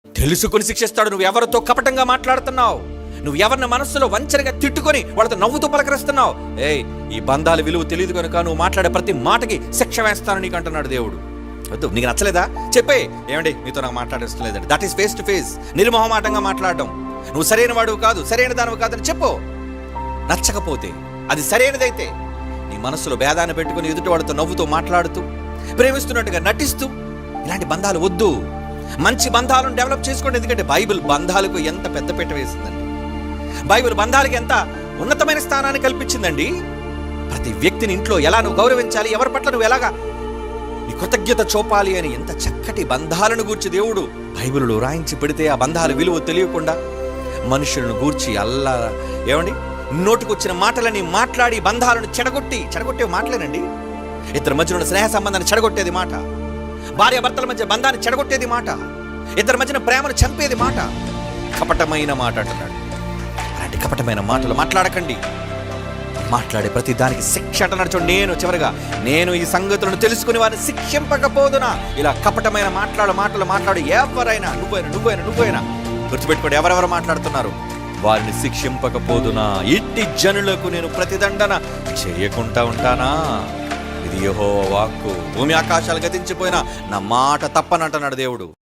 తెలుసుకొని శిక్షిస్తాడు. నువ్వు ఎవరితో కపటంగా మాట్లాడుతున్నావు, నువ్వు ఎవరిని మనస్సులో వంచనగా తిట్టుకొని వాళ్ళతో నవ్వుతూ పలకరిస్తున్నావు. ఈ బంధాల విలువ తెలియదు కనుక నువ్వు మాట్లాడే ప్రతి మాటకి శిక్ష వేస్తాను నీకు అంటున్నాడు దేవుడు. వద్దు, నీకు నచ్చలేదా చెప్పే, ఏమండి మీతో నాకు మాట్లాడలేదండి. That is face to face, నిర్మోహమాటంగా మాట్లాడడం. నువ్వు సరైన వాడువు కాదు, సరైన దానివి కాదని చెప్పు. నచ్చకపోతే అది సరైనదైతే నీ మనస్సులో భేదాన్ని పెట్టుకుని ఎదుటి వాడితో నవ్వుతూ మాట్లాడుతూ ప్రేమిస్తున్నట్టుగా నటిస్తూ ఇలాంటి బంధాలు వద్దు. మంచి బంధాలను డెవలప్ చేసుకోండి. ఎందుకంటే బైబిల్ బంధాలకు ఎంత పెద్ద పీట వేసిందండి. బైబిల్ బంధాలకి ఎంత ఉన్నతమైన స్థానాన్ని కల్పించిందండి. ప్రతి వ్యక్తిని ఇంట్లో ఎలా నువ్వు గౌరవించాలి, ఎవరి పట్ల నువ్వు ఎలాగా నీ కృతజ్ఞత చూపాలి అని ఎంత చక్కటి బంధాలను గూర్చి దేవుడు బైబిల్లో రాయించి పెడితే ఆ బంధాల విలువ తెలియకుండా మనుషులను గూర్చి ఏమండి నోటుకొచ్చిన మాటలని మాట్లాడి బంధాలను చెడగొట్టే మాటలేనండి. ఇద్దరి మధ్యన ఉన్న స్నేహ సంబంధాన్ని చెడగొట్టేది మాట, భార్యాభర్తల మధ్య బంధాన్ని చెడగొట్టేది మాట, ఇద్దరి మధ్యన ప్రేమను చంపేది మాట, కపటమైన మాట అంటున్నాడు. అలాంటి కపటమైన మాటలు మాట్లాడకండి. మాట్లాడే ప్రతి దానికి శిక్ష అంటున్నాడు. చూడండి, నేను ఈ సంగతులను తెలుసుకుని వారిని శిక్షింపకపోదునా. ఇలా కపటమైన మాటలు మాట్లాడి ఎవరైనా నువ్వైనా గుర్తుపెట్టుకోండి, ఎవరెవరు మాట్లాడుతున్నారు వారిని శిక్షింపకపోదునా. ఇట్టి జనులకు నేను ప్రతిదండన చేయకుండా ఉంటానా. ఇది యెహోవా వాక్కు. భూమి ఆకాశాలు గతించిపోయినా నా మాట తప్పనంటున్నాడు దేవుడు.